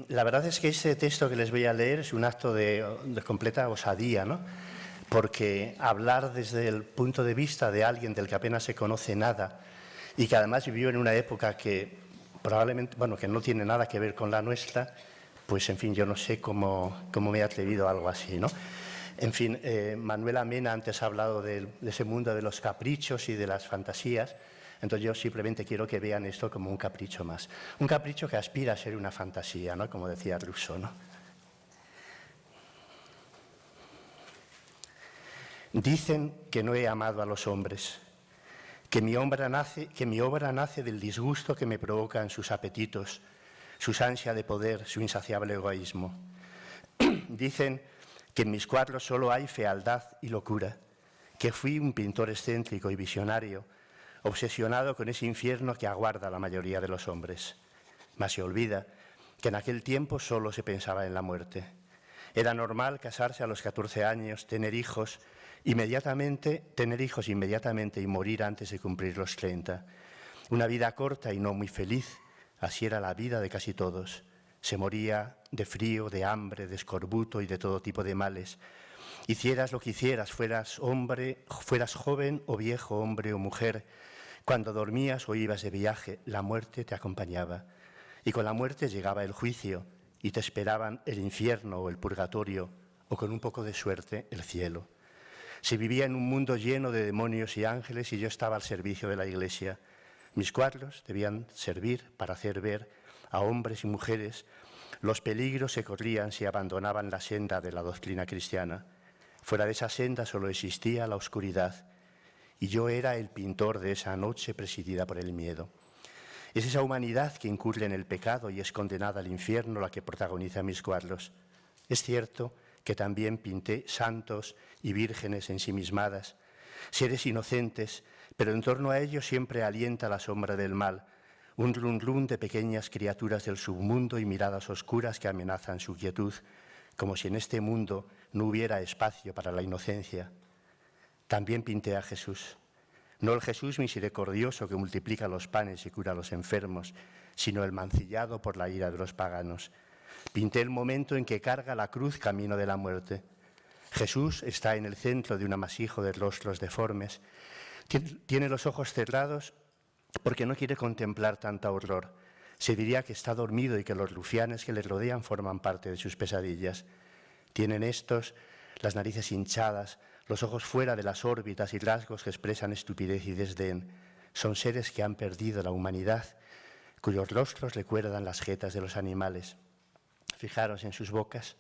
La verdad es que este texto que les voy a leer es un acto de completa osadía, ¿no? Porque hablar desde el punto de vista de alguien del que apenas se conoce nada y que además vivió en una época que probablemente, bueno, que no tiene nada que ver con la nuestra, pues en fin, yo no sé cómo me he atrevido a algo así, ¿no? En fin, Manuela Mena antes ha hablado de ese mundo de los caprichos y de las fantasías. Entonces yo simplemente quiero que vean esto como un capricho más. Un capricho que aspira a ser una fantasía, ¿no? Como decía Rousseau, ¿no? Dicen que no he amado a los hombres, que mi obra nace del disgusto que me provocan sus apetitos, sus ansia de poder, su insaciable egoísmo. Dicen que en mis cuadros solo hay fealdad y locura, que fui un pintor excéntrico y visionario, obsesionado con ese infierno que aguarda a la mayoría de los hombres. Mas se olvida que en aquel tiempo solo se pensaba en la muerte. Era normal casarse a los 14 años, tener hijos inmediatamente y morir antes de cumplir los 30. Una vida corta y no muy feliz, así era la vida de casi todos. Se moría de frío, de hambre, de escorbuto y de todo tipo de males. Hicieras lo que hicieras, fueras hombre, fueras joven o viejo, hombre o mujer, cuando dormías o ibas de viaje, la muerte te acompañaba. Y con la muerte llegaba el juicio y te esperaban el infierno o el purgatorio, o con un poco de suerte, el cielo. Se vivía en un mundo lleno de demonios y ángeles y yo estaba al servicio de la Iglesia. Mis cuadros debían servir para hacer ver a hombres y mujeres los peligros que corrían si abandonaban la senda de la doctrina cristiana. Fuera de esa senda solo existía la oscuridad y yo era el pintor de esa noche presidida por el miedo. Es esa humanidad que incurre en el pecado y es condenada al infierno la que protagoniza mis cuadros. Es cierto que también pinté santos y vírgenes ensimismadas, seres inocentes, pero en torno a ellos siempre alienta la sombra del mal, un run run de pequeñas criaturas del submundo y miradas oscuras que amenazan su quietud, como si en este mundo no hubiera espacio para la inocencia. También pinté a Jesús, no el Jesús misericordioso que multiplica los panes y cura a los enfermos, sino el mancillado por la ira de los paganos. Pinté el momento en que carga la cruz camino de la muerte. Jesús está en el centro de un amasijo de rostros deformes. Tiene los ojos cerrados porque no quiere contemplar tanta horror. Se diría que está dormido y que los rufianes que le rodean forman parte de sus pesadillas. Tienen estos las narices hinchadas, los ojos fuera de las órbitas y rasgos que expresan estupidez y desdén. Son seres que han perdido la humanidad, cuyos rostros recuerdan las jetas de los animales. Fijaros en sus bocas.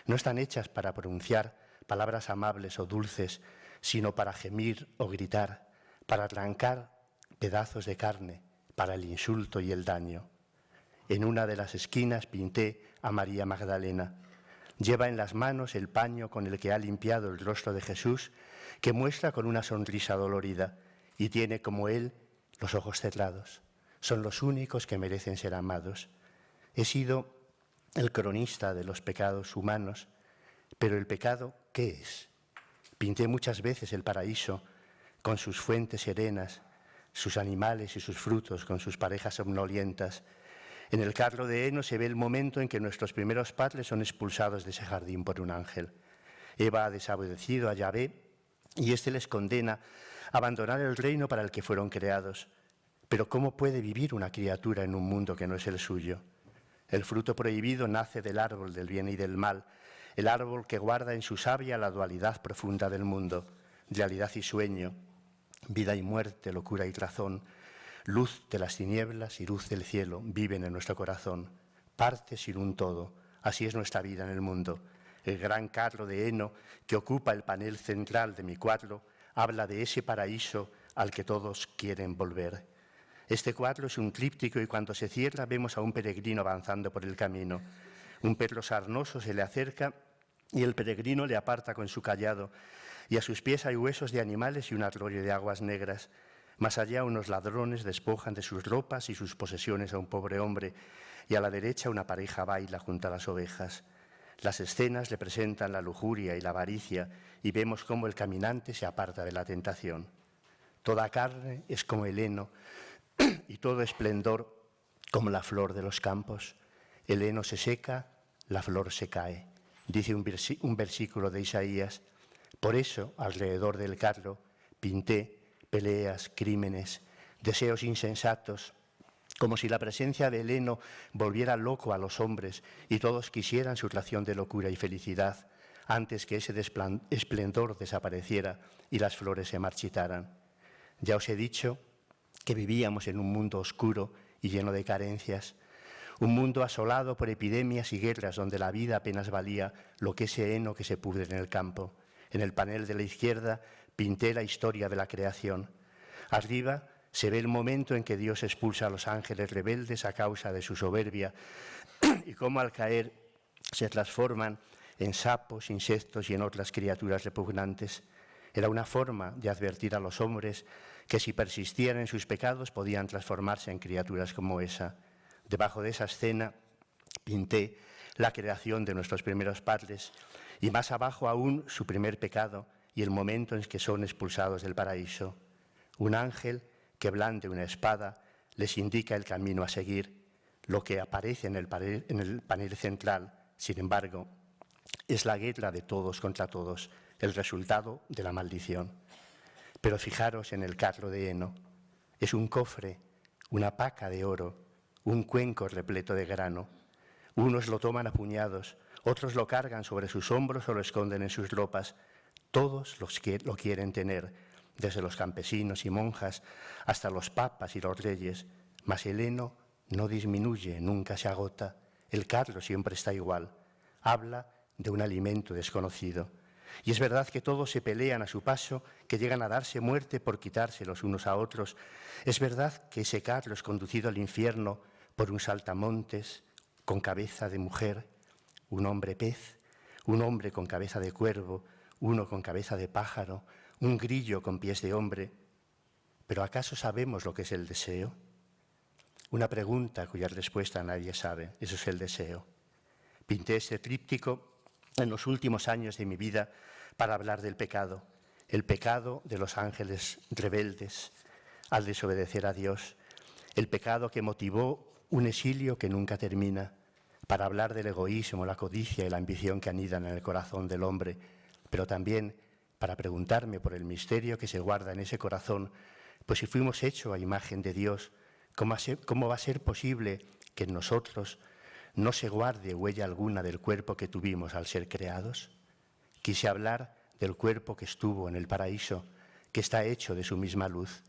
No están hechas para pronunciar palabras amables o dulces, sino para gemir o gritar, para arrancar pedazos de carne, para el insulto y el daño. En una de las esquinas pinté a María Magdalena. Lleva en las manos el paño con el que ha limpiado el rostro de Jesús, que muestra con una sonrisa dolorida, y tiene como él los ojos cerrados. Son los únicos que merecen ser amados. He sido el cronista de los pecados humanos, pero el pecado, ¿qué es? Pinté muchas veces el paraíso con sus fuentes serenas, sus animales y sus frutos con sus parejas somnolientas. En el carro de heno se ve el momento en que nuestros primeros padres son expulsados de ese jardín por un ángel. Eva ha desobedecido a Yahvé y éste les condena a abandonar el reino para el que fueron creados. Pero ¿cómo puede vivir una criatura en un mundo que no es el suyo? El fruto prohibido nace del árbol del bien y del mal, el árbol que guarda en su savia la dualidad profunda del mundo, realidad y sueño, vida y muerte, locura y razón, luz de las tinieblas y luz del cielo viven en nuestro corazón, parte sin un todo. Así es nuestra vida en el mundo. El gran carro de heno que ocupa el panel central de mi cuadro habla de ese paraíso al que todos quieren volver. Este cuadro es un tríptico y cuando se cierra vemos a un peregrino avanzando por el camino. Un perro sarnoso se le acerca y el peregrino le aparta con su cayado, y a sus pies hay huesos de animales y un arroyo de aguas negras. Más allá unos ladrones despojan de sus ropas y sus posesiones a un pobre hombre, y a la derecha una pareja baila junto a las ovejas. Las escenas le presentan la lujuria y la avaricia, y vemos cómo el caminante se aparta de la tentación. Toda carne es como el heno, y todo esplendor como la flor de los campos. El heno se seca, la flor se cae, dice un versículo de Isaías. Por eso, alrededor del carro, pinté peleas, crímenes, deseos insensatos, como si la presencia del heno volviera loco a los hombres y todos quisieran su ración de locura y felicidad antes que ese esplendor desapareciera y las flores se marchitaran. Ya os he dicho que vivíamos en un mundo oscuro y lleno de carencias, un mundo asolado por epidemias y guerras donde la vida apenas valía lo que ese heno que se pudre en el campo. En el panel de la izquierda pinté la historia de la creación. Arriba se ve el momento en que Dios expulsa a los ángeles rebeldes a causa de su soberbia y cómo al caer se transforman en sapos, insectos y en otras criaturas repugnantes. Era una forma de advertir a los hombres que si persistían en sus pecados podían transformarse en criaturas como esa. Debajo de esa escena pinté la creación de nuestros primeros padres y más abajo aún su primer pecado y el momento en que son expulsados del paraíso. Un ángel que blande una espada les indica el camino a seguir. Lo que aparece en el panel central, sin embargo, es la guerra de todos contra todos, el resultado de la maldición. Pero fijaros en el carro de heno. Es un cofre, una paca de oro, un cuenco repleto de grano. Unos lo toman a puñados, otros lo cargan sobre sus hombros o lo esconden en sus ropas. Todos lo quieren tener, desde los campesinos y monjas hasta los papas y los reyes. Mas el heno no disminuye, nunca se agota. El carro siempre está igual. Habla de un alimento desconocido. Y es verdad que todos se pelean a su paso, que llegan a darse muerte por quitarse los unos a otros. Es verdad que ese carro es conducido al infierno por un saltamontes con cabeza de mujer, un hombre pez, un hombre con cabeza de cuervo, uno con cabeza de pájaro, un grillo con pies de hombre. ¿Pero acaso sabemos lo que es el deseo? Una pregunta cuya respuesta nadie sabe. Eso es el deseo. Pinté este tríptico en los últimos años de mi vida para hablar del pecado, el pecado de los ángeles rebeldes al desobedecer a Dios, el pecado que motivó un exilio que nunca termina, para hablar del egoísmo, la codicia y la ambición que anidan en el corazón del hombre, pero también para preguntarme por el misterio que se guarda en ese corazón, pues si fuimos hechos a imagen de Dios, ¿cómo va a ser posible que en nosotros no se guarde huella alguna del cuerpo que tuvimos al ser creados? Quise hablar del cuerpo que estuvo en el paraíso, que está hecho de su misma luz.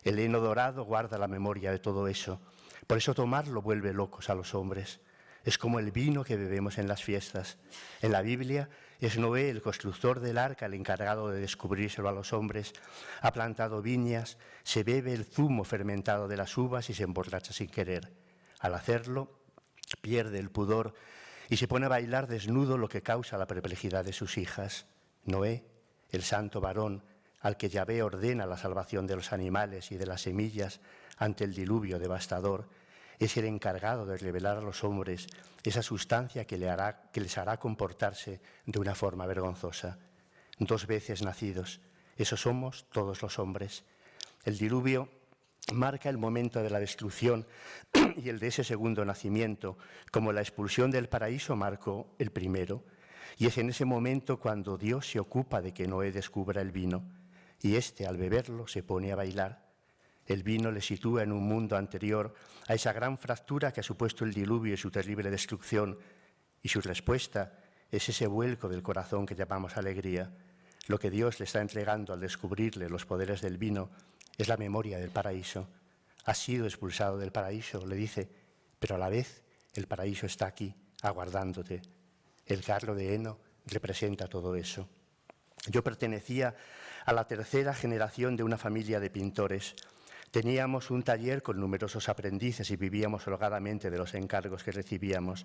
El heno dorado guarda la memoria de todo eso. Por eso tomarlo vuelve locos a los hombres. Es como el vino que bebemos en las fiestas. En la Biblia es Noé, el constructor del arca, el encargado de descubrírselo a los hombres. Ha plantado viñas, se bebe el zumo fermentado de las uvas y se emborracha sin querer. Al hacerlo, pierde el pudor y se pone a bailar desnudo, lo que causa la perplejidad de sus hijas. Noé, el santo varón, al que Yahvé ordena la salvación de los animales y de las semillas ante el diluvio devastador, es el encargado de revelar a los hombres esa sustancia que les hará comportarse de una forma vergonzosa. 2 veces nacidos, eso somos todos los hombres. El diluvio marca el momento de la destrucción y el de ese segundo nacimiento, como la expulsión del paraíso marcó el primero. Y es en ese momento cuando Dios se ocupa de que Noé descubra el vino, y éste, al beberlo, se pone a bailar. El vino le sitúa en un mundo anterior a esa gran fractura que ha supuesto el diluvio y su terrible destrucción, y su respuesta es ese vuelco del corazón que llamamos alegría. Lo que Dios le está entregando al descubrirle los poderes del vino es la memoria del paraíso. Has sido expulsado del paraíso, le dice, pero a la vez el paraíso está aquí, aguardándote. El carro de heno representa todo eso. Yo pertenecía a la 3ª generación de una familia de pintores. Teníamos un taller con numerosos aprendices y vivíamos holgadamente de los encargos que recibíamos.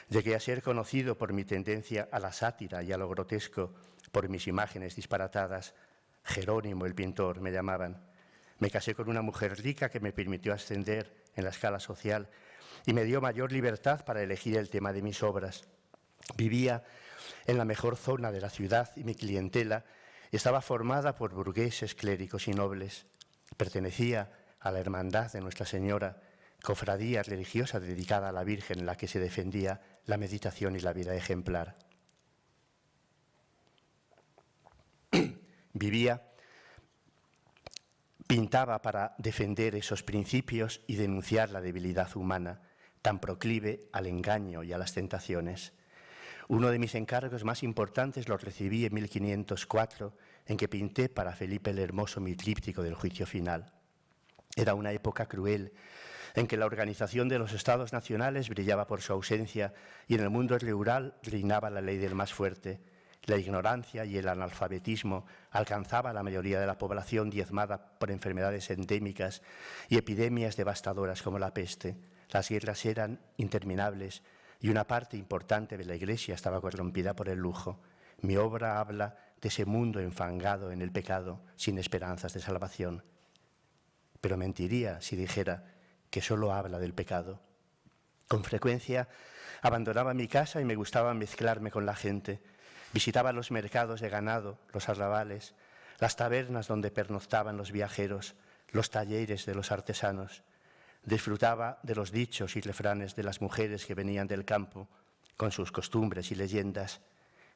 Llegué a ser conocido por mi tendencia a la sátira y a lo grotesco, por mis imágenes disparatadas. Jerónimo el pintor me llamaban. Me casé con una mujer rica que me permitió ascender en la escala social y me dio mayor libertad para elegir el tema de mis obras. Vivía en la mejor zona de la ciudad y mi clientela estaba formada por burgueses, clérigos y nobles. Pertenecía a la hermandad de Nuestra Señora cofradía religiosa dedicada a la Virgen en la que se defendía la meditación y la vida ejemplar. Pintaba para defender esos principios y denunciar la debilidad humana, tan proclive al engaño y a las tentaciones. Uno de mis encargos más importantes lo recibí en 1504, en que pinté para Felipe el Hermoso mi tríptico del Juicio Final. Era una época cruel, en que la organización de los estados nacionales brillaba por su ausencia y en el mundo rural reinaba la ley del más fuerte. La ignorancia y el analfabetismo alcanzaba a la mayoría de la población diezmada por enfermedades endémicas y epidemias devastadoras como la peste. Las guerras eran interminables y una parte importante de la Iglesia estaba corrompida por el lujo. Mi obra habla de ese mundo enfangado en el pecado, sin esperanzas de salvación. Pero mentiría si dijera que solo habla del pecado. Con frecuencia abandonaba mi casa y me gustaba mezclarme con la gente. Visitaba los mercados de ganado, los arrabales, las tabernas donde pernoctaban los viajeros, los talleres de los artesanos. Disfrutaba de los dichos y refranes de las mujeres que venían del campo, con sus costumbres y leyendas.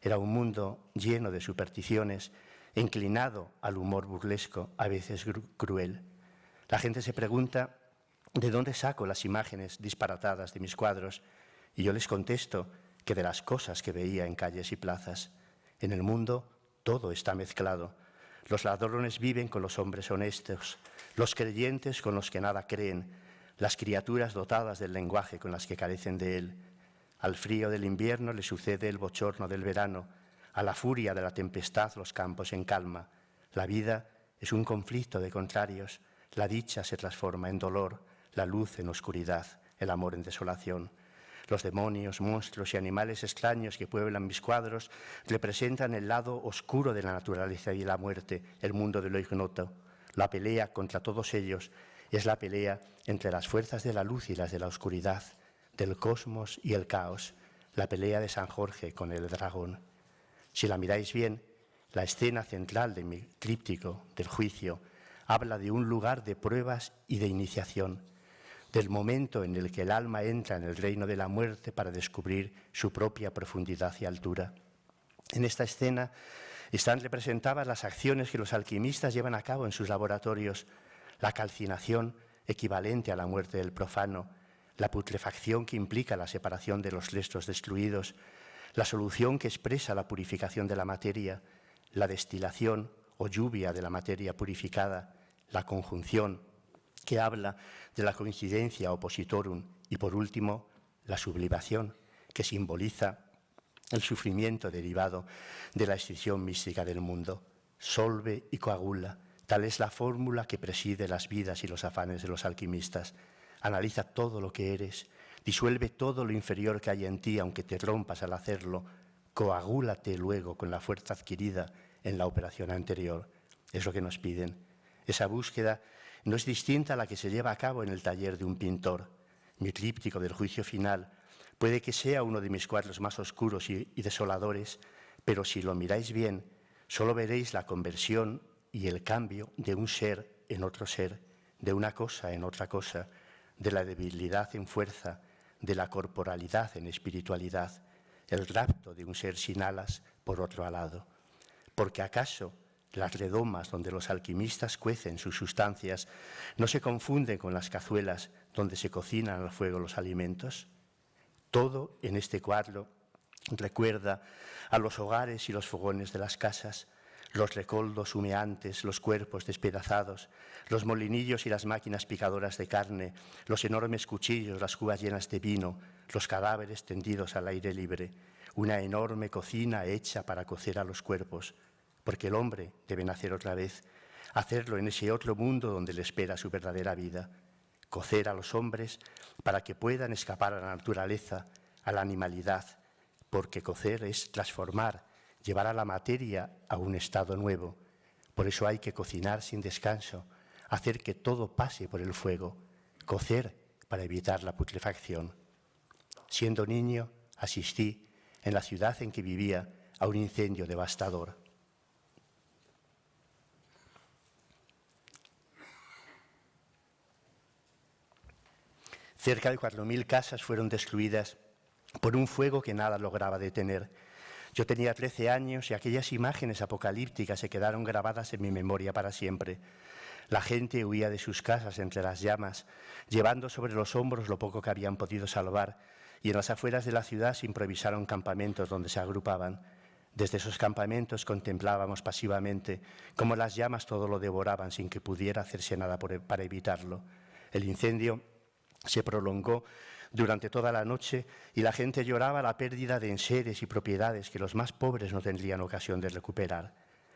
Era un mundo lleno de supersticiones, inclinado al humor burlesco, a veces cruel. La gente se pregunta de dónde saco las imágenes disparatadas de mis cuadros, y yo les contesto que de las cosas que veía en calles y plazas. En el mundo todo está mezclado. Los ladrones viven con los hombres honestos, los creyentes con los que nada creen, las criaturas dotadas del lenguaje con las que carecen de él. Al frío del invierno le sucede el bochorno del verano, a la furia de la tempestad los campos en calma. La vida es un conflicto de contrarios, la dicha se transforma en dolor, la luz en oscuridad, el amor en desolación. Los demonios, monstruos y animales extraños que pueblan mis cuadros representan el lado oscuro de la naturaleza y la muerte, el mundo de lo ignoto. La pelea contra todos ellos es la pelea entre las fuerzas de la luz y las de la oscuridad, del cosmos y el caos, la pelea de San Jorge con el dragón. Si la miráis bien, la escena central de mi tríptico del juicio habla de un lugar de pruebas y de iniciación, del momento en el que el alma entra en el reino de la muerte para descubrir su propia profundidad y altura. En esta escena están representadas las acciones que los alquimistas llevan a cabo en sus laboratorios, la calcinación equivalente a la muerte del profano, la putrefacción que implica la separación de los restos destruidos, la solución que expresa la purificación de la materia, la destilación o lluvia de la materia purificada, la conjunción que habla de la coincidencia oppositorum y, por último, la sublimación, que simboliza el sufrimiento derivado de la extinción mística del mundo. Solve y coagula, tal es la fórmula que preside las vidas y los afanes de los alquimistas. Analiza todo lo que eres, disuelve todo lo inferior que hay en ti, aunque te rompas al hacerlo, coagúlate luego con la fuerza adquirida en la operación anterior. Es lo que nos piden. Esa búsqueda no es distinta a la que se lleva a cabo en el taller de un pintor. Mi tríptico del Juicio Final puede que sea uno de mis cuadros más oscuros y desoladores, pero si lo miráis bien, solo veréis la conversión y el cambio de un ser en otro ser, de una cosa en otra cosa, de la debilidad en fuerza, de la corporalidad en espiritualidad, el rapto de un ser sin alas por otro alado. Porque ¿acaso las redomas donde los alquimistas cuecen sus sustancias no se confunden con las cazuelas donde se cocinan al fuego los alimentos? Todo en este cuadro recuerda a los hogares y los fogones de las casas, los recoldos humeantes, los cuerpos despedazados, los molinillos y las máquinas picadoras de carne, los enormes cuchillos, las cubas llenas de vino, los cadáveres tendidos al aire libre, una enorme cocina hecha para cocer a los cuerpos, porque el hombre debe nacer otra vez, hacerlo en ese otro mundo donde le espera su verdadera vida, cocer a los hombres para que puedan escapar a la naturaleza, a la animalidad, porque cocer es transformar, llevar a la materia a un estado nuevo. Por eso hay que cocinar sin descanso, hacer que todo pase por el fuego, cocer para evitar la putrefacción. Siendo niño, asistí, en la ciudad en que vivía, a un incendio devastador. Cerca de 4.000 casas fueron destruidas por un fuego que nada lograba detener. Yo tenía 13 años y aquellas imágenes apocalípticas se quedaron grabadas en mi memoria para siempre. La gente huía de sus casas entre las llamas, llevando sobre los hombros lo poco que habían podido salvar, y en las afueras de la ciudad se improvisaron campamentos donde se agrupaban. Desde esos campamentos contemplábamos pasivamente cómo las llamas todo lo devoraban sin que pudiera hacerse nada para evitarlo. El incendio se prolongó durante toda la noche y la gente lloraba la pérdida de enseres y propiedades que los más pobres no tendrían ocasión de recuperar.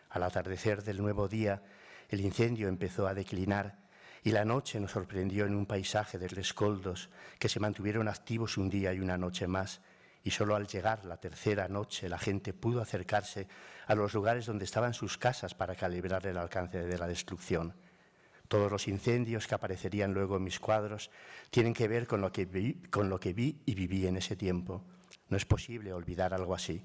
Al atardecer del nuevo día, el incendio empezó a declinar y la noche nos sorprendió en un paisaje de rescoldos que se mantuvieron activos un día y una noche más, y solo al llegar la tercera noche la gente pudo acercarse a los lugares donde estaban sus casas para calibrar el alcance de la destrucción. Todos los incendios que aparecerían luego en mis cuadros tienen que ver con lo que vi y viví en ese tiempo. No es posible olvidar algo así.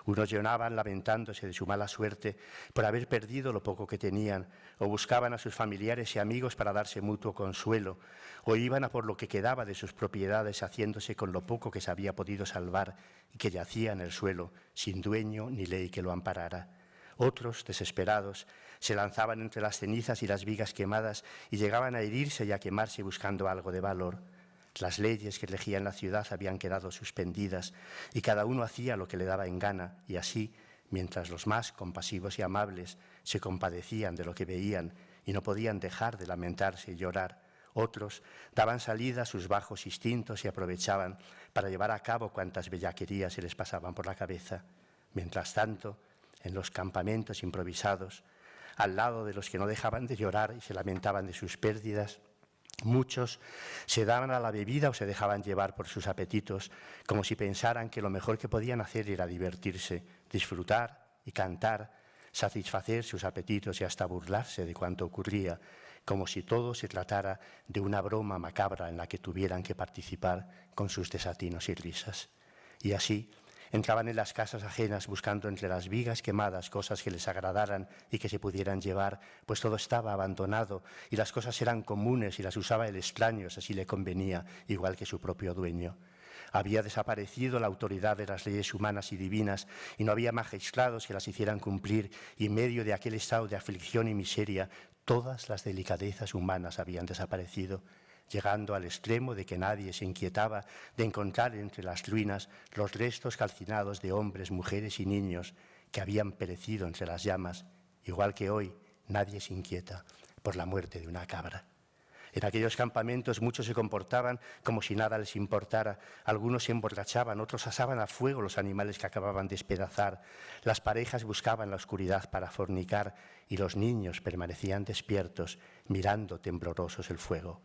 Unos lloraban lamentándose de su mala suerte por haber perdido lo poco que tenían, o buscaban a sus familiares y amigos para darse mutuo consuelo, o iban a por lo que quedaba de sus propiedades haciéndose con lo poco que se había podido salvar y que yacía en el suelo, sin dueño ni ley que lo amparara. Otros, desesperados, se lanzaban entre las cenizas y las vigas quemadas y llegaban a herirse y a quemarse buscando algo de valor. Las leyes que regían la ciudad habían quedado suspendidas y cada uno hacía lo que le daba en gana, y así, mientras los más compasivos y amables se compadecían de lo que veían y no podían dejar de lamentarse y llorar, otros daban salida a sus bajos instintos y aprovechaban para llevar a cabo cuantas bellaquerías se les pasaban por la cabeza. Mientras tanto, en los campamentos improvisados, al lado de los que no dejaban de llorar y se lamentaban de sus pérdidas, muchos se daban a la bebida o se dejaban llevar por sus apetitos, como si pensaran que lo mejor que podían hacer era divertirse, disfrutar y cantar, satisfacer sus apetitos y hasta burlarse de cuanto ocurría, como si todo se tratara de una broma macabra en la que tuvieran que participar con sus desatinos y risas. Y así entraban en las casas ajenas buscando entre las vigas quemadas cosas que les agradaran y que se pudieran llevar, pues todo estaba abandonado y las cosas eran comunes y las usaba el extraño si así le convenía, igual que su propio dueño. Había desaparecido la autoridad de las leyes humanas y divinas y no había magistrados que las hicieran cumplir, y en medio de aquel estado de aflicción y miseria todas las delicadezas humanas habían desaparecido, llegando al extremo de que nadie se inquietaba de encontrar entre las ruinas los restos calcinados de hombres, mujeres y niños que habían perecido entre las llamas, igual que hoy nadie se inquieta por la muerte de una cabra. En aquellos campamentos muchos se comportaban como si nada les importara. Algunos se emborrachaban, otros asaban a fuego los animales que acababan de despedazar. Las parejas buscaban la oscuridad para fornicar y los niños permanecían despiertos, mirando temblorosos el fuego.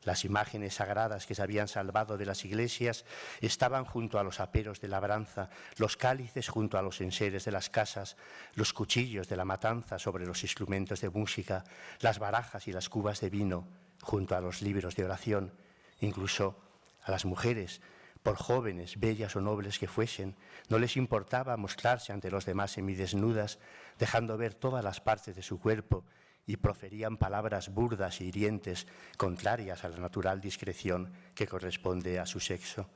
Las imágenes sagradas que se habían salvado de las iglesias estaban junto a los aperos de labranza, los cálices junto a los enseres de las casas, los cuchillos de la matanza sobre los instrumentos de música, las barajas y las cubas de vino junto a los libros de oración. Incluso a las mujeres, por jóvenes, bellas o nobles que fuesen, no les importaba mostrarse ante los demás semidesnudas, dejando ver todas las partes de su cuerpo, y proferían palabras burdas e hirientes, contrarias a la natural discreción que corresponde a su sexo.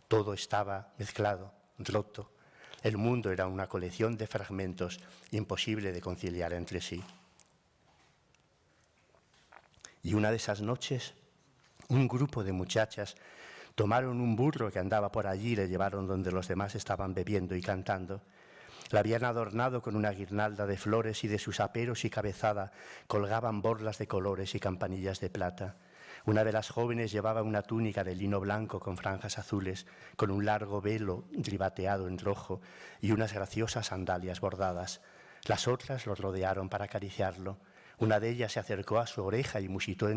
Todo estaba mezclado, roto. El mundo era una colección de fragmentos imposible de conciliar entre sí. Y una de esas noches, un grupo de muchachas tomaron un burro que andaba por allí y le llevaron donde los demás estaban bebiendo y cantando. La habían adornado con una guirnalda de flores y de sus aperos y cabezada colgaban borlas de colores y campanillas de plata. Una de las jóvenes llevaba una túnica de lino blanco con franjas azules, con un largo velo ribateado en rojo y unas graciosas sandalias bordadas. Las otras lo rodearon para acariciarlo. Una de ellas se acercó a su oreja y musitó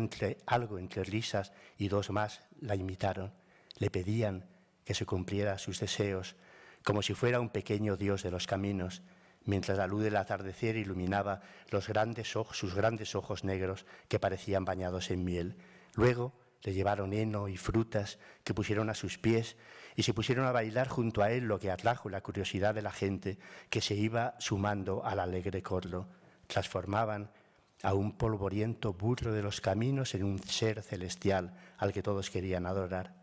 algo entre risas, y dos más la imitaron. Le pedían que se cumpliera sus deseos, como si fuera un pequeño dios de los caminos, mientras la luz del atardecer iluminaba sus grandes ojos negros que parecían bañados en miel. Luego le llevaron heno y frutas que pusieron a sus pies y se pusieron a bailar junto a él, lo que atrajo la curiosidad de la gente que se iba sumando al alegre coro. Transformaban a un polvoriento burro de los caminos en un ser celestial al que todos querían adorar.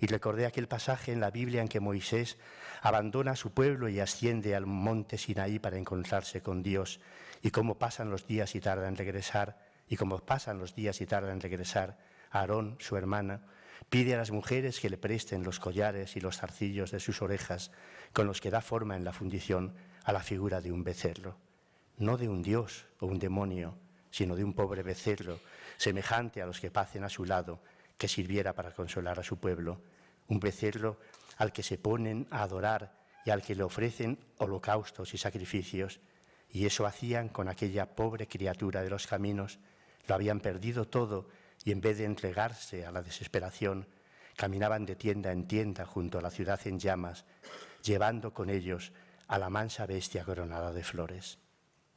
Y recordé aquel pasaje en la Biblia en que Moisés abandona a su pueblo y asciende al monte Sinaí para encontrarse con Dios, y cómo pasan los días y tarda en regresar, Aarón, su hermana, pide a las mujeres que le presten los collares y los zarcillos de sus orejas, con los que da forma en la fundición a la figura de un becerro, no de un dios o un demonio, sino de un pobre becerro, semejante a los que pacen a su lado, que sirviera para consolar a su pueblo, un becerro al que se ponen a adorar y al que le ofrecen holocaustos y sacrificios, y eso hacían con aquella pobre criatura de los caminos. Lo habían perdido todo y en vez de entregarse a la desesperación, caminaban de tienda en tienda junto a la ciudad en llamas, llevando con ellos a la mansa bestia coronada de flores.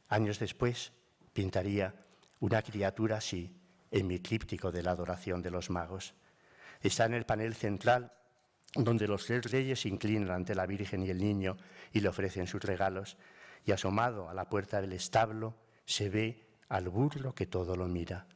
Años después pintaría una criatura así en mi tríptico de la adoración de los magos. Está en el panel central donde los 3 reyes se inclinan ante la Virgen y el Niño y le ofrecen sus regalos, y asomado a la puerta del establo se ve al burro que todo lo mira.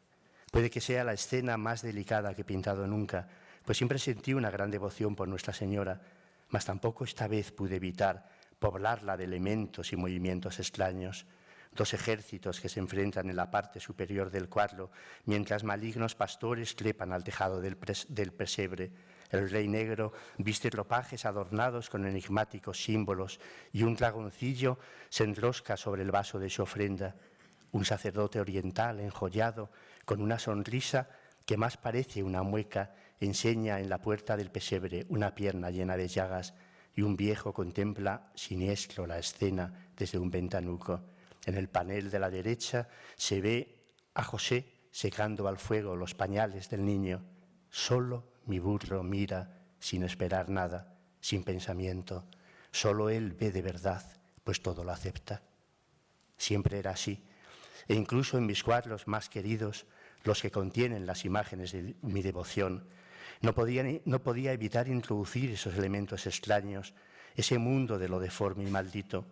Puede que sea la escena más delicada que he pintado nunca, pues siempre sentí una gran devoción por Nuestra Señora, mas tampoco esta vez pude evitar poblarla de elementos y movimientos extraños. 2 ejércitos que se enfrentan en la parte superior del cuadro, mientras malignos pastores trepan al tejado del pesebre. El rey negro viste ropajes adornados con enigmáticos símbolos y un dragoncillo se enrosca sobre el vaso de su ofrenda. Un sacerdote oriental enjollado, con una sonrisa que más parece una mueca, enseña en la puerta del pesebre una pierna llena de llagas, y un viejo contempla siniestro la escena desde un ventanuco. En el panel de la derecha se ve a José secando al fuego los pañales del niño. Solo mi burro mira sin esperar nada, sin pensamiento. Solo él ve de verdad, pues todo lo acepta. Siempre era así, e incluso en mis cuadros más queridos, los que contienen las imágenes de mi devoción, no podía evitar introducir esos elementos extraños, ese mundo de lo deforme y maldito,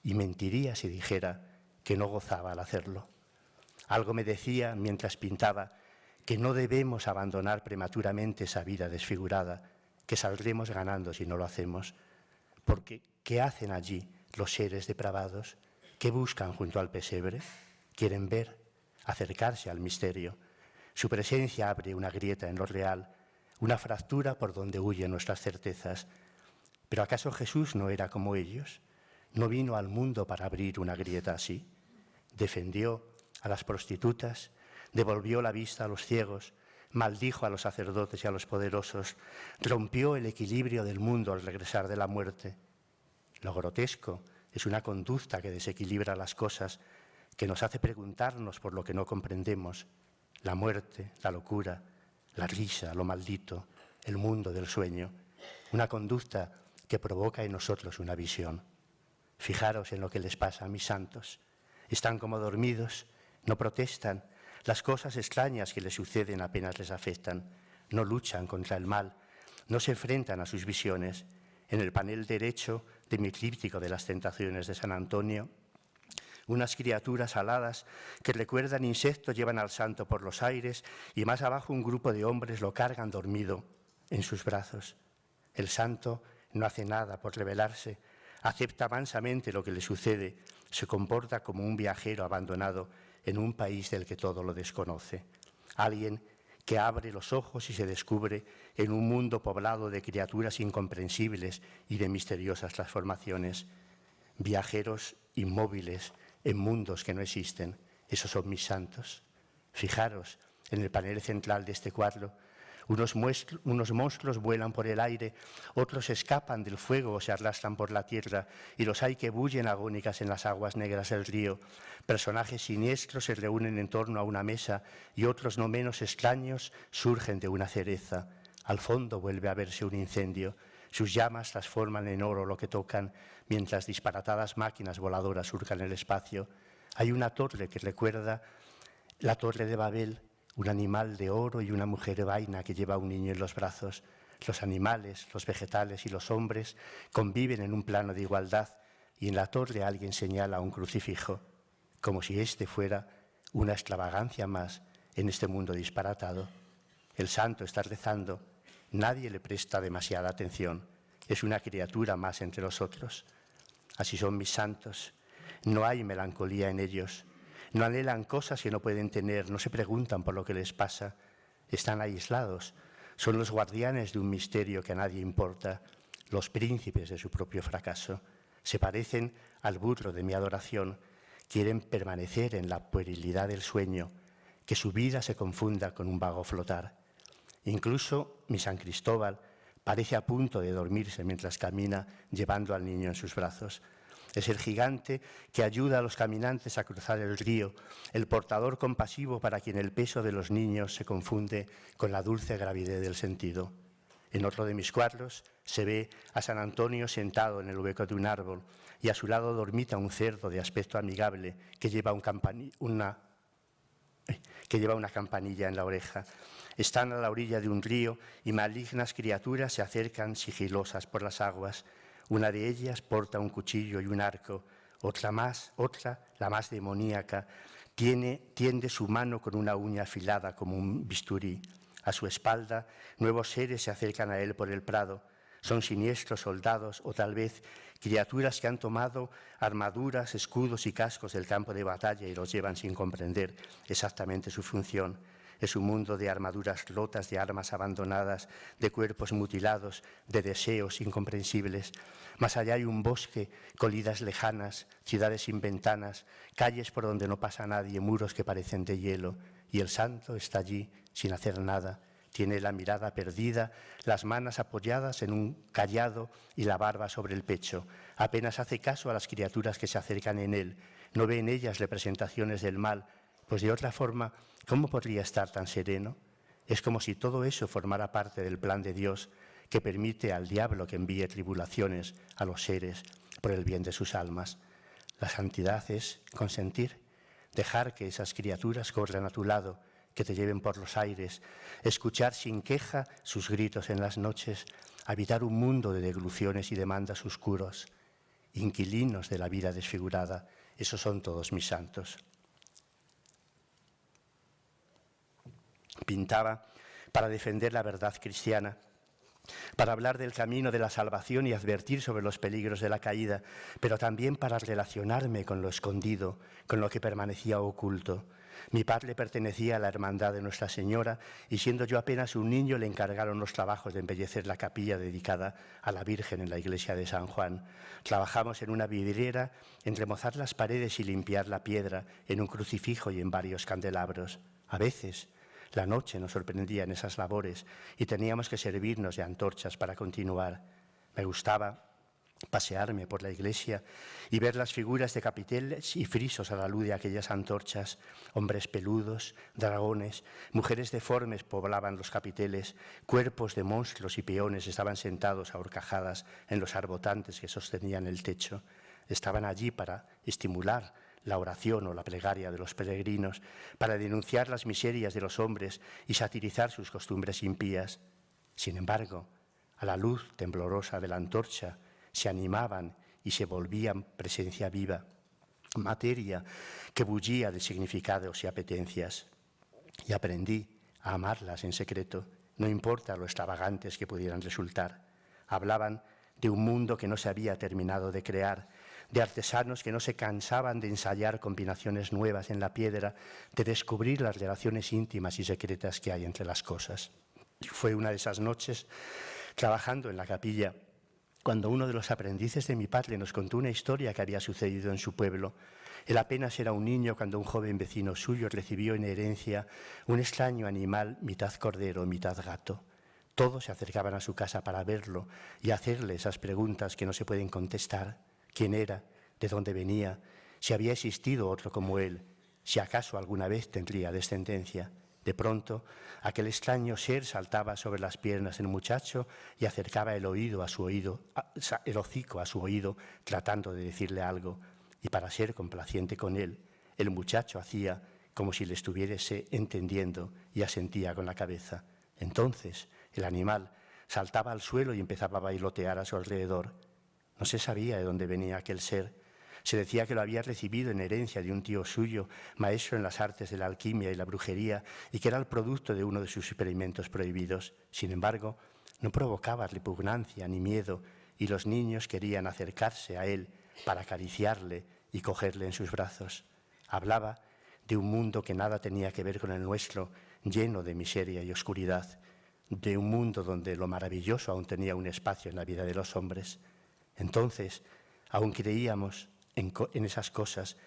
y mentiría si dijera que no gozaba al hacerlo. Algo me decía mientras pintaba que no debemos abandonar prematuramente esa vida desfigurada, que saldremos ganando si no lo hacemos, porque ¿qué hacen allí los seres depravados? ¿Qué buscan junto al pesebre? Quieren ver, acercarse al misterio. Su presencia abre una grieta en lo real, una fractura por donde huyen nuestras certezas. ¿Pero acaso Jesús no era como ellos? ¿No vino al mundo para abrir una grieta así? Defendió a las prostitutas, devolvió la vista a los ciegos, maldijo a los sacerdotes y a los poderosos, rompió el equilibrio del mundo al regresar de la muerte. Lo grotesco es una conducta que desequilibra las cosas, que nos hace preguntarnos por lo que no comprendemos: la muerte, la locura, la risa, lo maldito, el mundo del sueño. Una conducta que provoca en nosotros una visión. Fijaros en lo que les pasa a mis santos. Están como dormidos, no protestan. Las cosas extrañas que les suceden apenas les afectan. No luchan contra el mal, no se enfrentan a sus visiones. En el panel derecho de mi tríptico de las tentaciones de San Antonio, unas criaturas aladas que recuerdan insectos llevan al santo por los aires, y más abajo un grupo de hombres lo cargan dormido en sus brazos. El santo no hace nada por rebelarse, acepta mansamente lo que le sucede, se comporta como un viajero abandonado en un país del que todo lo desconoce. Alguien que abre los ojos y se descubre en un mundo poblado de criaturas incomprensibles y de misteriosas transformaciones. Viajeros inmóviles en mundos que no existen. Esos son mis santos. Fijaros en el panel central de este cuadro. Unos monstruos vuelan por el aire, otros escapan del fuego o se arrastran por la tierra, y los hay que bullen agónicas en las aguas negras del río. Personajes siniestros se reúnen en torno a una mesa, y otros no menos extraños surgen de una cereza. Al fondo vuelve a verse un incendio. Sus llamas transforman en oro lo que tocan, mientras disparatadas máquinas voladoras surcan el espacio. Hay una torre que recuerda la Torre de Babel, un animal de oro y una mujer vaina que lleva a un niño en los brazos. Los animales, los vegetales y los hombres conviven en un plano de igualdad, y en la torre alguien señala un crucifijo, como si este fuera una extravagancia más en este mundo disparatado. El santo está rezando, nadie le presta demasiada atención, es una criatura más entre los otros. Así son mis santos, no hay melancolía en ellos, no anhelan cosas que no pueden tener, no se preguntan por lo que les pasa, están aislados, son los guardianes de un misterio que a nadie importa, los príncipes de su propio fracaso. Se parecen al burro de mi adoración, quieren permanecer en la puerilidad del sueño, que su vida se confunda con un vago flotar. Incluso mi San Cristóbal parece a punto de dormirse mientras camina llevando al niño en sus brazos. Es el gigante que ayuda a los caminantes a cruzar el río, el portador compasivo para quien el peso de los niños se confunde con la dulce gravidez del sentido. En otro de mis cuadros se ve a San Antonio sentado en el hueco de un árbol y a su lado dormita un cerdo de aspecto amigable que lleva una campanilla en la oreja. Están a la orilla de un río y malignas criaturas se acercan sigilosas por las aguas. Una de ellas porta un cuchillo y un arco, otra, la más demoníaca, tiende su mano con una uña afilada como un bisturí. A su espalda, nuevos seres se acercan a él por el prado. Son siniestros soldados o tal vez criaturas que han tomado armaduras, escudos y cascos del campo de batalla y los llevan sin comprender exactamente su función. Es un mundo de armaduras rotas, de armas abandonadas, de cuerpos mutilados, de deseos incomprensibles. Más allá hay un bosque, colinas lejanas, ciudades sin ventanas, calles por donde no pasa nadie, muros que parecen de hielo. Y el santo está allí, sin hacer nada. Tiene la mirada perdida, las manos apoyadas en un cayado y la barba sobre el pecho. Apenas hace caso a las criaturas que se acercan en él. No ve en ellas representaciones del mal, pues de otra forma, ¿cómo podría estar tan sereno? Es como si todo eso formara parte del plan de Dios que permite al diablo que envíe tribulaciones a los seres por el bien de sus almas. La santidad es consentir, dejar que esas criaturas corran a tu lado, que te lleven por los aires, escuchar sin queja sus gritos en las noches, habitar un mundo de degluciones y demandas oscuros, inquilinos de la vida desfigurada. Esos son todos mis santos. Pintaba para defender la verdad cristiana, para hablar del camino de la salvación y advertir sobre los peligros de la caída, pero también para relacionarme con lo escondido, con lo que permanecía oculto. Mi padre pertenecía a la Hermandad de Nuestra Señora y siendo yo apenas un niño le encargaron los trabajos de embellecer la capilla dedicada a la Virgen en la iglesia de San Juan. Trabajamos en una vidriera, en remozar las paredes y limpiar la piedra, en un crucifijo y en varios candelabros. A veces la noche nos sorprendía en esas labores y teníamos que servirnos de antorchas para continuar. Me gustaba pasearme por la iglesia y ver las figuras de capiteles y frisos a la luz de aquellas antorchas. Hombres peludos, dragones, mujeres deformes poblaban los capiteles, cuerpos de monstruos y peones estaban sentados a horcajadas en los arbotantes que sostenían el techo. Estaban allí para estimular la oración o la plegaria de los peregrinos, para denunciar las miserias de los hombres y satirizar sus costumbres impías. Sin embargo, a la luz temblorosa de la antorcha se animaban y se volvían presencia viva, materia que bullía de significados y apetencias. Y aprendí a amarlas en secreto, no importa lo extravagantes que pudieran resultar. Hablaban de un mundo que no se había terminado de crear, de artesanos que no se cansaban de ensayar combinaciones nuevas en la piedra, de descubrir las relaciones íntimas y secretas que hay entre las cosas. Fue una de esas noches, trabajando en la capilla, cuando uno de los aprendices de mi padre nos contó una historia que había sucedido en su pueblo. Él apenas era un niño cuando un joven vecino suyo recibió en herencia un extraño animal, mitad cordero, mitad gato. Todos se acercaban a su casa para verlo y hacerle esas preguntas que no se pueden contestar. ¿Quién era? ¿De dónde venía? ¿Si había existido otro como él? ¿Si acaso alguna vez tendría descendencia? De pronto, aquel extraño ser saltaba sobre las piernas del muchacho y acercaba el hocico a su oído, tratando de decirle algo. Y para ser complaciente con él, el muchacho hacía como si le estuviese entendiendo y asentía con la cabeza. Entonces, el animal saltaba al suelo y empezaba a bailotear a su alrededor. No se sabía de dónde venía aquel ser. Se decía que lo había recibido en herencia de un tío suyo, maestro en las artes de la alquimia y la brujería, y que era el producto de uno de sus experimentos prohibidos. Sin embargo, no provocaba repugnancia ni miedo, y los niños querían acercarse a él para acariciarle y cogerle en sus brazos. Hablaba de un mundo que nada tenía que ver con el nuestro, lleno de miseria y oscuridad, de un mundo donde lo maravilloso aún tenía un espacio en la vida de los hombres. Entonces, aún creíamos en esas cosas,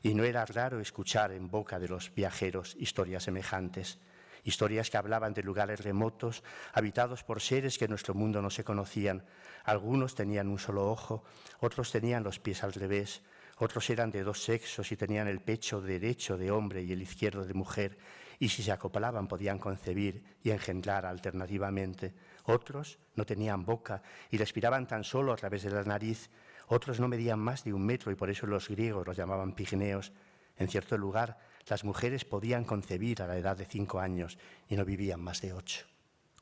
y no era raro escuchar en boca de los viajeros historias semejantes, historias que hablaban de lugares remotos, habitados por seres que en nuestro mundo no se conocían. Algunos tenían un solo ojo, otros tenían los pies al revés, otros eran de dos sexos y tenían el pecho derecho de hombre y el izquierdo de mujer, y si se acoplaban podían concebir y engendrar alternativamente. Otros no tenían boca y respiraban tan solo a través de la nariz. Otros no medían más de 1 metro y por eso los griegos los llamaban pigmeos. En cierto lugar, las mujeres podían concebir a la edad de 5 años y no vivían más de 8.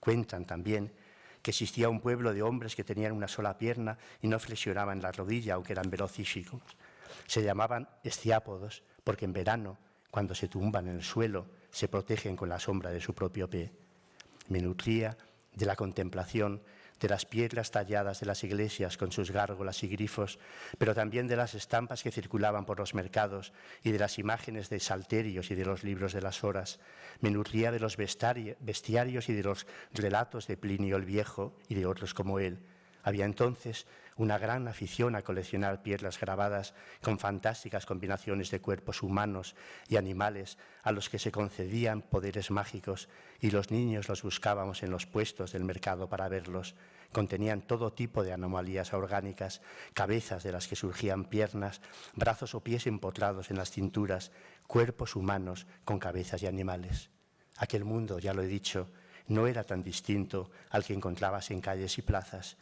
Cuentan también que existía un pueblo de hombres que tenían una sola pierna y no flexionaban la rodilla, aunque eran velocísimos. Se llamaban esciápodos porque en verano, cuando se tumban en el suelo, se protegen con la sombra de su propio pie. Me nutría de la contemplación de las piedras talladas de las iglesias con sus gárgolas y grifos, pero también de las estampas que circulaban por los mercados y de las imágenes de salterios y de los libros de las horas. Me nutría de los bestiarios y de los relatos de Plinio el Viejo y de otros como él. Había entonces una gran afición a coleccionar piedras grabadas con fantásticas combinaciones de cuerpos humanos y animales a los que se concedían poderes mágicos, y los niños los buscábamos en los puestos del mercado para verlos. Contenían todo tipo de anomalías orgánicas, cabezas de las que surgían piernas, brazos o pies empotrados en las cinturas, cuerpos humanos con cabezas de animales. Aquel mundo, ya lo he dicho, no era tan distinto al que encontrabas en calles y plazas.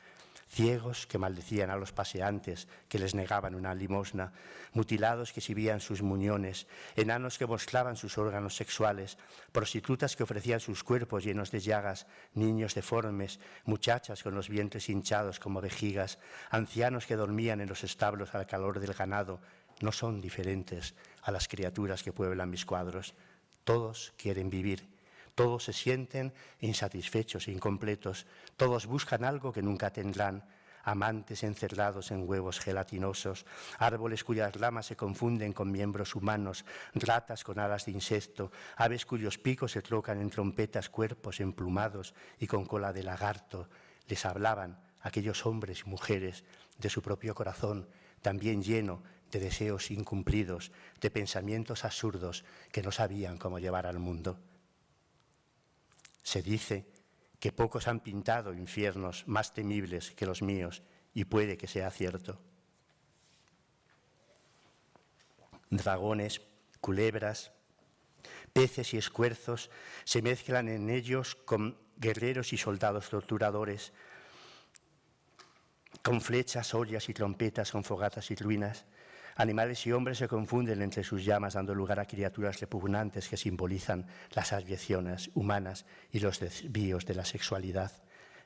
Ciegos que maldecían a los paseantes, que les negaban una limosna, mutilados que exhibían sus muñones, enanos que mostraban sus órganos sexuales, prostitutas que ofrecían sus cuerpos llenos de llagas, niños deformes, muchachas con los vientres hinchados como vejigas, ancianos que dormían en los establos al calor del ganado. No son diferentes a las criaturas que pueblan mis cuadros. Todos quieren vivir. Todos se sienten insatisfechos e incompletos, todos buscan algo que nunca tendrán, amantes encerrados en huevos gelatinosos, árboles cuyas ramas se confunden con miembros humanos, ratas con alas de insecto, aves cuyos picos se trocan en trompetas, cuerpos emplumados y con cola de lagarto. Les hablaban aquellos hombres y mujeres de su propio corazón, también lleno de deseos incumplidos, de pensamientos absurdos que no sabían cómo llevar al mundo. Se dice que pocos han pintado infiernos más temibles que los míos, y puede que sea cierto. Dragones, culebras, peces y escuerzos se mezclan en ellos con guerreros y soldados torturadores, con flechas, ollas y trompetas, con fogatas y ruinas. Animales y hombres se confunden entre sus llamas, dando lugar a criaturas repugnantes que simbolizan las abyecciones humanas y los desvíos de la sexualidad.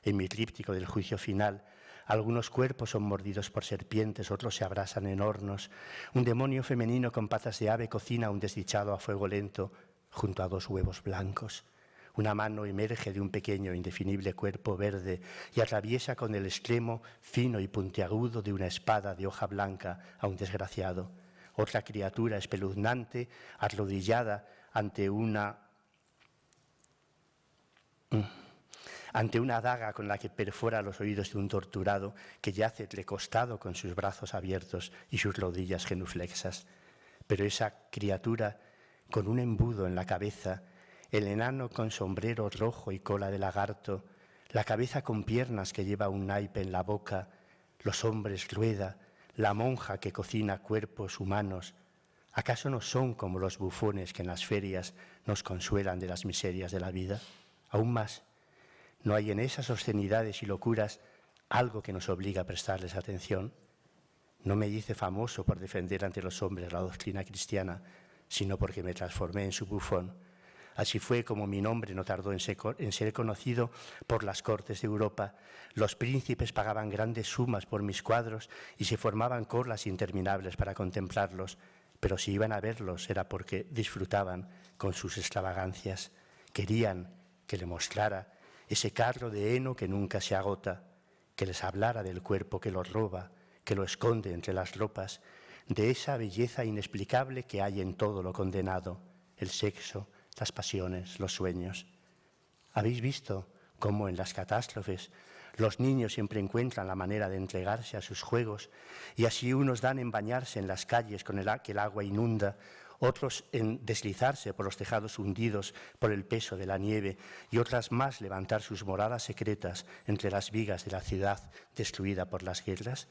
En mi tríptico del juicio final, algunos cuerpos son mordidos por serpientes, otros se abrasan en hornos. Un demonio femenino con patas de ave cocina a un desdichado a fuego lento junto a 2 huevos blancos. Una mano emerge de un pequeño indefinible cuerpo verde y atraviesa con el extremo fino y puntiagudo de una espada de hoja blanca a un desgraciado. Otra criatura espeluznante, arrodillada ante una daga con la que perfora los oídos de un torturado que yace recostado con sus brazos abiertos y sus rodillas genuflexas. Pero esa criatura, con un embudo en la cabeza, el enano con sombrero rojo y cola de lagarto, la cabeza con piernas que lleva un naipe en la boca, los hombres rueda, la monja que cocina cuerpos humanos, ¿acaso no son como los bufones que en las ferias nos consuelan de las miserias de la vida? Aún más, ¿no hay en esas obscenidades y locuras algo que nos obliga a prestarles atención? No me hice famoso por defender ante los hombres la doctrina cristiana, sino porque me transformé en su bufón. Así fue como mi nombre no tardó en ser conocido por las cortes de Europa. Los príncipes pagaban grandes sumas por mis cuadros y se formaban colas interminables para contemplarlos, pero si iban a verlos era porque disfrutaban con sus extravagancias. Querían que le mostrara ese carro de heno que nunca se agota, que les hablara del cuerpo que lo roba, que lo esconde entre las ropas, de esa belleza inexplicable que hay en todo lo condenado, el sexo, las pasiones, los sueños. ¿Habéis visto cómo en las catástrofes los niños siempre encuentran la manera de entregarse a sus juegos y así unos dan en bañarse en las calles con que el agua inunda, otros en deslizarse por los tejados hundidos por el peso de la nieve y otras más levantar sus moradas secretas entre las vigas de la ciudad destruida por las guerras?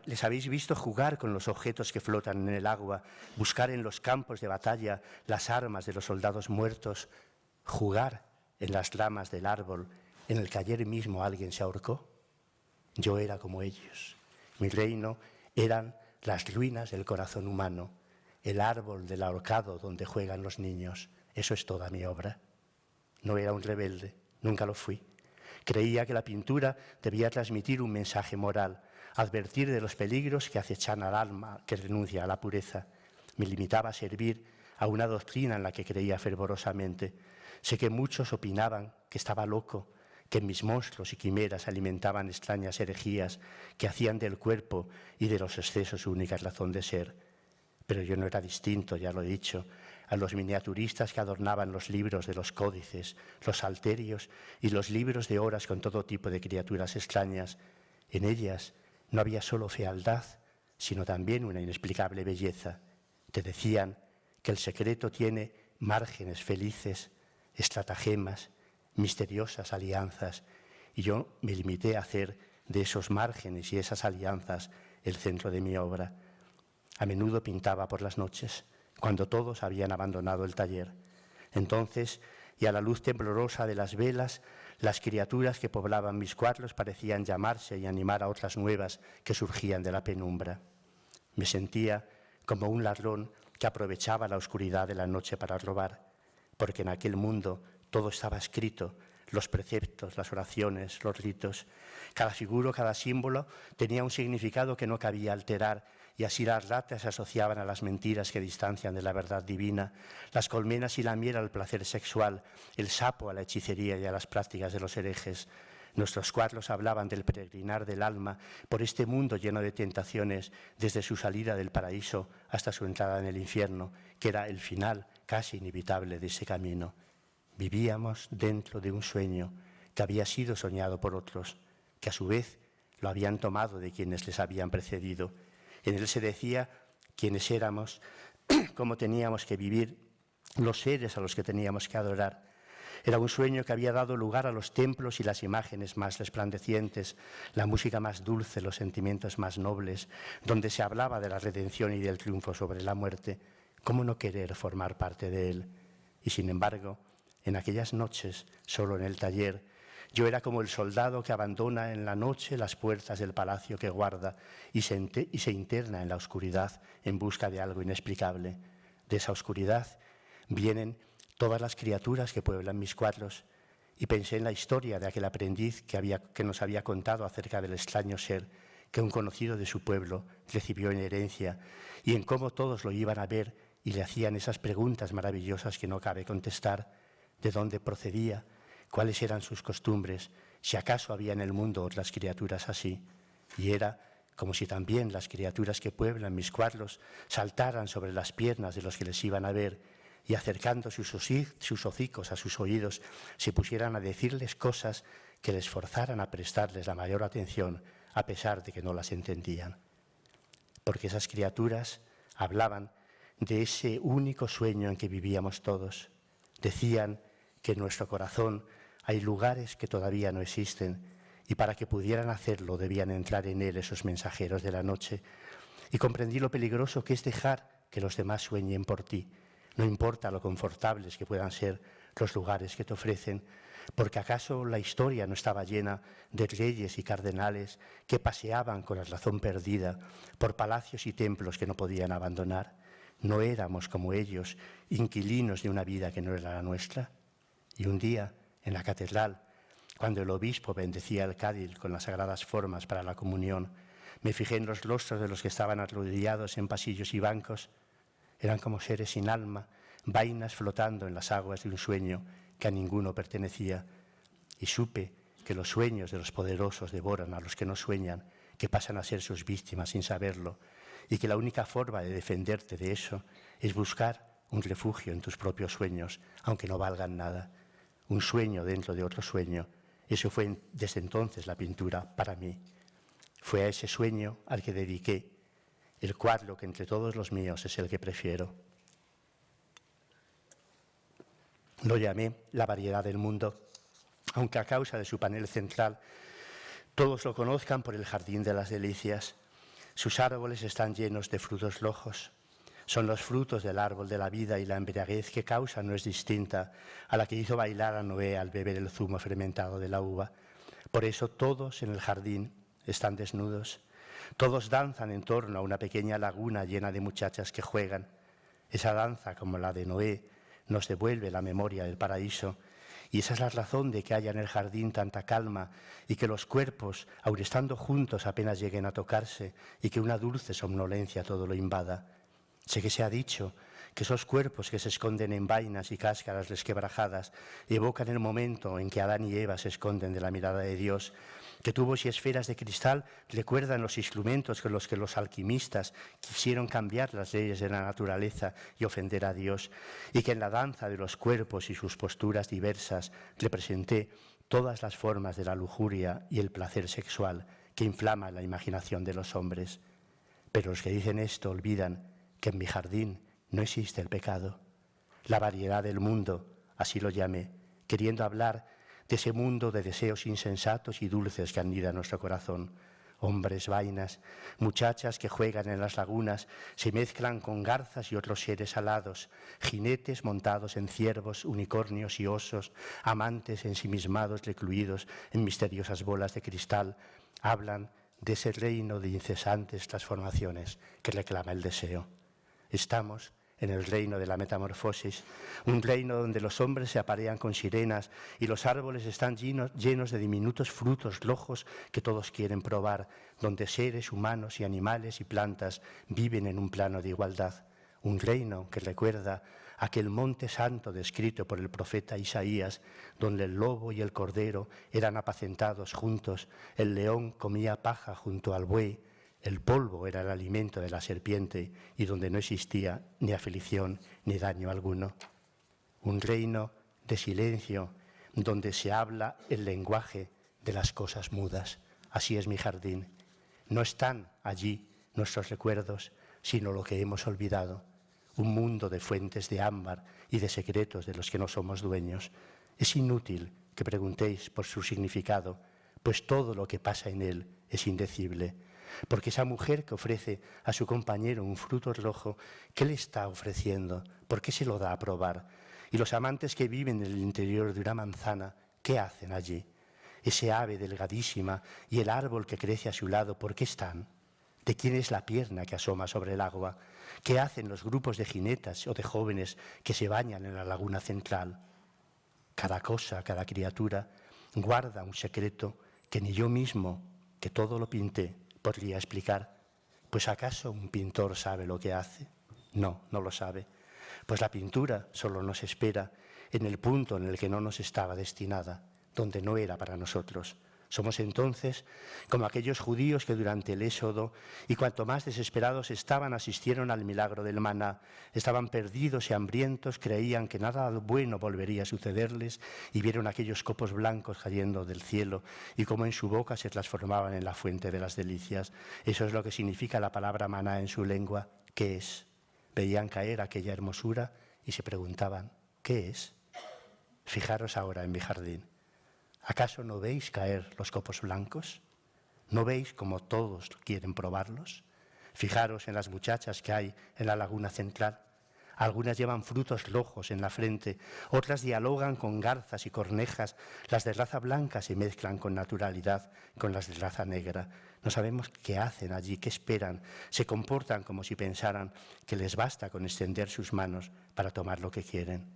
¿Les habéis visto jugar con los objetos que flotan en el agua, buscar en los campos de batalla las armas de los soldados muertos, jugar en las ramas del árbol en el que ayer mismo alguien se ahorcó? Yo era como ellos. Mi reino eran las ruinas del corazón humano, el árbol del ahorcado donde juegan los niños. Eso es toda mi obra. No era un rebelde, nunca lo fui. Creía que la pintura debía transmitir un mensaje moral, advertir de los peligros que acechan al alma que renuncia a la pureza. Me limitaba a servir a una doctrina en la que creía fervorosamente. Sé que muchos opinaban que estaba loco, que mis monstruos y quimeras alimentaban extrañas herejías que hacían del cuerpo y de los excesos su única razón de ser. Pero yo no era distinto, ya lo he dicho, a los miniaturistas que adornaban los libros de los códices, los salterios y los libros de horas con todo tipo de criaturas extrañas. En ellas no había solo fealdad, sino también una inexplicable belleza. Te decían que el secreto tiene márgenes felices, estratagemas, misteriosas alianzas, y yo me limité a hacer de esos márgenes y esas alianzas el centro de mi obra. A menudo pintaba por las noches, cuando todos habían abandonado el taller. Entonces, y a la luz temblorosa de las velas, las criaturas que poblaban mis cuadros parecían llamarse y animar a otras nuevas que surgían de la penumbra. Me sentía como un ladrón que aprovechaba la oscuridad de la noche para robar, porque en aquel mundo todo estaba escrito, los preceptos, las oraciones, los ritos. Cada figura, cada símbolo tenía un significado que no cabía alterar, y así las ratas se asociaban a las mentiras que distancian de la verdad divina, las colmenas y la miel al placer sexual, el sapo a la hechicería y a las prácticas de los herejes. Nuestros cuadros hablaban del peregrinar del alma por este mundo lleno de tentaciones, desde su salida del paraíso hasta su entrada en el infierno, que era el final casi inevitable de ese camino. Vivíamos dentro de un sueño que había sido soñado por otros, que a su vez lo habían tomado de quienes les habían precedido. En él se decía quiénes éramos, cómo teníamos que vivir, los seres a los que teníamos que adorar. Era un sueño que había dado lugar a los templos y las imágenes más resplandecientes, la música más dulce, los sentimientos más nobles, donde se hablaba de la redención y del triunfo sobre la muerte. ¿Cómo no querer formar parte de él? Y sin embargo, en aquellas noches, solo en el taller, yo era como el soldado que abandona en la noche las puertas del palacio que guarda y se interna en la oscuridad en busca de algo inexplicable. De esa oscuridad vienen todas las criaturas que pueblan mis cuadros, y pensé en la historia de aquel aprendiz que nos había contado acerca del extraño ser que un conocido de su pueblo recibió en herencia, y en cómo todos lo iban a ver y le hacían esas preguntas maravillosas que no cabe contestar: ¿de dónde procedía? ¿Cuáles eran sus costumbres? Si acaso había en el mundo otras criaturas así. Y era como si también las criaturas que pueblan mis cuadros saltaran sobre las piernas de los que les iban a ver y, acercando sus hocicos a sus oídos, se pusieran a decirles cosas que les forzaran a prestarles la mayor atención, a pesar de que no las entendían. Porque esas criaturas hablaban de ese único sueño en que vivíamos todos. Decían que en nuestro corazón hay lugares que todavía no existen, y para que pudieran hacerlo debían entrar en él esos mensajeros de la noche. Y comprendí lo peligroso que es dejar que los demás sueñen por ti. No importa lo confortables que puedan ser los lugares que te ofrecen, porque ¿acaso la historia no estaba llena de reyes y cardenales que paseaban con la razón perdida por palacios y templos que no podían abandonar? ¿No éramos como ellos, inquilinos de una vida que no era la nuestra? Y un día, en la catedral, cuando el obispo bendecía el cáliz con las sagradas formas para la comunión, me fijé en los rostros de los que estaban arrodillados en pasillos y bancos. Eran como seres sin alma, vainas flotando en las aguas de un sueño que a ninguno pertenecía. Y supe que los sueños de los poderosos devoran a los que no sueñan, que pasan a ser sus víctimas sin saberlo, y que la única forma de defenderte de eso es buscar un refugio en tus propios sueños, aunque no valgan nada. Un sueño dentro de otro sueño. Eso fue desde entonces la pintura para mí. Fue a ese sueño al que dediqué el cuadro que entre todos los míos es el que prefiero. Lo llamé La variedad del mundo, aunque a causa de su panel central todos lo conozcan por el Jardín de las Delicias. Sus árboles están llenos de frutos rojos. Son los frutos del árbol de la vida, y la embriaguez que causa no es distinta a la que hizo bailar a Noé al beber el zumo fermentado de la uva. Por eso todos en el jardín están desnudos. Todos danzan en torno a una pequeña laguna llena de muchachas que juegan. Esa danza, como la de Noé, nos devuelve la memoria del paraíso. Y esa es la razón de que haya en el jardín tanta calma y que los cuerpos, aun estando juntos, apenas lleguen a tocarse y que una dulce somnolencia todo lo invada. Sé que se ha dicho que esos cuerpos que se esconden en vainas y cáscaras resquebrajadas evocan el momento en que Adán y Eva se esconden de la mirada de Dios, que tubos y esferas de cristal recuerdan los instrumentos con los que los alquimistas quisieron cambiar las leyes de la naturaleza y ofender a Dios, y que en la danza de los cuerpos y sus posturas diversas representé todas las formas de la lujuria y el placer sexual que inflaman la imaginación de los hombres. Pero los que dicen esto olvidan que en mi jardín no existe el pecado. La variedad del mundo, así lo llamé, queriendo hablar de ese mundo de deseos insensatos y dulces que anida nuestro corazón. Hombres, vainas, muchachas que juegan en las lagunas, se mezclan con garzas y otros seres alados, jinetes montados en ciervos, unicornios y osos, amantes ensimismados recluidos en misteriosas bolas de cristal, hablan de ese reino de incesantes transformaciones que reclama el deseo. Estamos en el reino de la metamorfosis, un reino donde los hombres se aparean con sirenas y los árboles están llenos de diminutos frutos rojos que todos quieren probar, donde seres humanos y animales y plantas viven en un plano de igualdad. Un reino que recuerda aquel monte santo descrito por el profeta Isaías, donde el lobo y el cordero eran apacentados juntos, el león comía paja junto al buey, el polvo era el alimento de la serpiente y donde no existía ni aflicción ni daño alguno. Un reino de silencio donde se habla el lenguaje de las cosas mudas. Así es mi jardín. No están allí nuestros recuerdos, sino lo que hemos olvidado. Un mundo de fuentes de ámbar y de secretos de los que no somos dueños. Es inútil que preguntéis por su significado, pues todo lo que pasa en él es indecible. Porque esa mujer que ofrece a su compañero un fruto rojo, ¿qué le está ofreciendo? ¿Por qué se lo da a probar? Y los amantes que viven en el interior de una manzana, ¿qué hacen allí? Ese ave delgadísima y el árbol que crece a su lado, ¿por qué están? ¿De quién es la pierna que asoma sobre el agua? ¿Qué hacen los grupos de jinetas o de jóvenes que se bañan en la laguna central? Cada cosa, cada criatura, guarda un secreto que ni yo mismo, que todo lo pinté, podría explicar. Pues ¿acaso un pintor sabe lo que hace? No, no lo sabe. Pues la pintura solo nos espera en el punto en el que no nos estaba destinada, donde no era para nosotros. Somos entonces como aquellos judíos que durante el Éxodo, y cuanto más desesperados estaban, asistieron al milagro del maná. Estaban perdidos y hambrientos, creían que nada bueno volvería a sucederles y vieron aquellos copos blancos cayendo del cielo y cómo en su boca se transformaban en la fuente de las delicias. Eso es lo que significa la palabra maná en su lengua. ¿Qué es? Veían caer aquella hermosura y se preguntaban, ¿qué es? Fijaros ahora en mi jardín. ¿Acaso no veis caer los copos blancos? ¿No veis cómo todos quieren probarlos? Fijaros en las muchachas que hay en la laguna central. Algunas llevan frutos rojos en la frente, otras dialogan con garzas y cornejas. Las de raza blanca se mezclan con naturalidad con las de raza negra. No sabemos qué hacen allí, qué esperan. Se comportan como si pensaran que les basta con extender sus manos para tomar lo que quieren.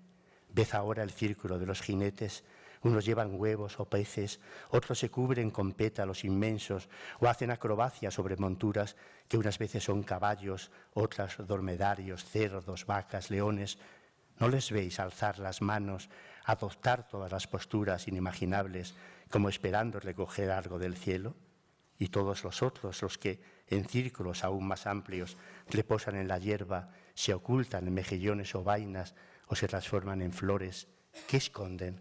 Ved ahora el círculo de los jinetes. Unos llevan huevos o peces, otros se cubren con pétalos inmensos o hacen acrobacias sobre monturas que unas veces son caballos, otras dromedarios, cerdos, vacas, leones. ¿No les veis alzar las manos, adoptar todas las posturas inimaginables, como esperando recoger algo del cielo? Y todos los otros, los que en círculos aún más amplios reposan en la hierba, se ocultan en mejillones o vainas o se transforman en flores, ¿qué esconden?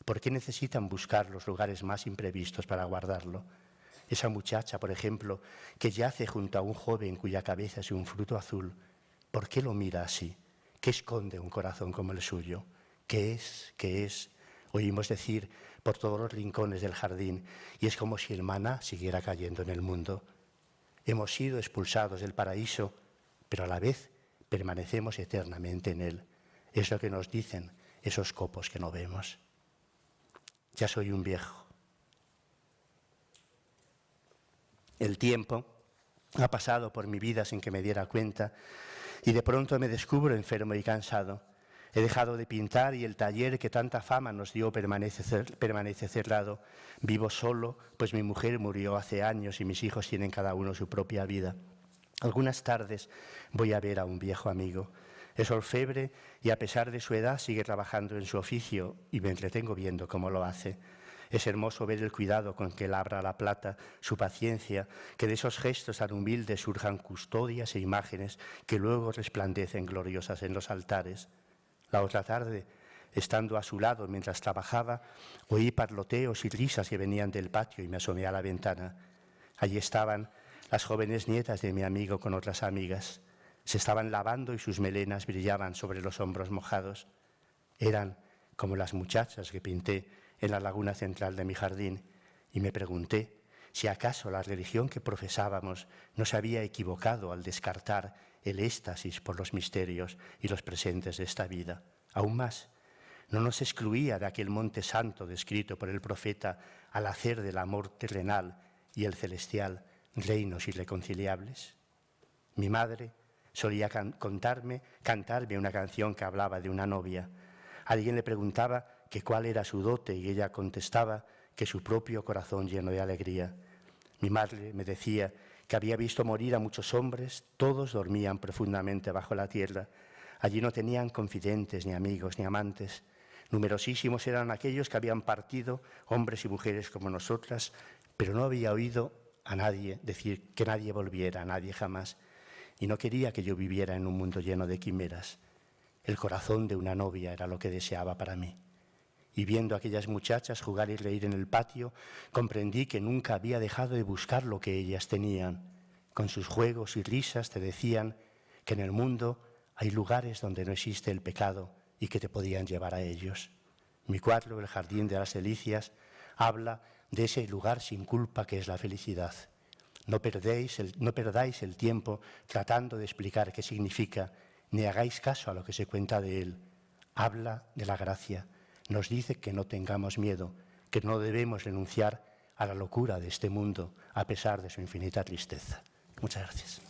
¿Por qué necesitan buscar los lugares más imprevistos para guardarlo? Esa muchacha, por ejemplo, que yace junto a un joven cuya cabeza es un fruto azul, ¿por qué lo mira así? ¿Qué esconde un corazón como el suyo? ¿Qué es? ¿Qué es? Oímos decir por todos los rincones del jardín y es como si el maná siguiera cayendo en el mundo. Hemos sido expulsados del paraíso, pero a la vez permanecemos eternamente en él. Es lo que nos dicen esos copos que no vemos. Ya soy un viejo. El tiempo ha pasado por mi vida sin que me diera cuenta y de pronto me descubro enfermo y cansado. He dejado de pintar y el taller que tanta fama nos dio permanece cerrado. Vivo solo, pues mi mujer murió hace años y mis hijos tienen cada uno su propia vida. Algunas tardes voy a ver a un viejo amigo. Es orfebre y a pesar de su edad sigue trabajando en su oficio y me entretengo viendo cómo lo hace. Es hermoso ver el cuidado con que labra la plata, su paciencia, que de esos gestos tan humildes surjan custodias e imágenes que luego resplandecen gloriosas en los altares. La otra tarde, estando a su lado mientras trabajaba, oí parloteos y risas que venían del patio y me asomé a la ventana. Allí estaban las jóvenes nietas de mi amigo con otras amigas. Se estaban lavando y sus melenas brillaban sobre los hombros mojados. Eran como las muchachas que pinté en la laguna central de mi jardín y me pregunté si acaso la religión que profesábamos no se había equivocado al descartar el éxtasis por los misterios y los presentes de esta vida. Aún más, no nos excluía de aquel monte santo descrito por el profeta al hacer del amor terrenal y el celestial reinos irreconciliables. Mi madre solía cantarme una canción que hablaba de una novia. Alguien le preguntaba que cuál era su dote y ella contestaba que su propio corazón lleno de alegría. Mi madre me decía que había visto morir a muchos hombres, todos dormían profundamente bajo la tierra. Allí no tenían confidentes, ni amigos, ni amantes. Numerosísimos eran aquellos que habían partido, hombres y mujeres como nosotras, pero no había oído a nadie decir que nadie volviera, a nadie jamás. Y no quería que yo viviera en un mundo lleno de quimeras. El corazón de una novia era lo que deseaba para mí. Y viendo a aquellas muchachas jugar y reír en el patio, comprendí que nunca había dejado de buscar lo que ellas tenían. Con sus juegos y risas te decían que en el mundo hay lugares donde no existe el pecado y que te podían llevar a ellos. Mi cuadro, El jardín de las delicias, habla de ese lugar sin culpa que es la felicidad. No perdáis el tiempo tratando de explicar qué significa, ni hagáis caso a lo que se cuenta de él. Habla de la gracia. Nos dice que no tengamos miedo, que no debemos renunciar a la locura de este mundo, a pesar de su infinita tristeza. Muchas gracias.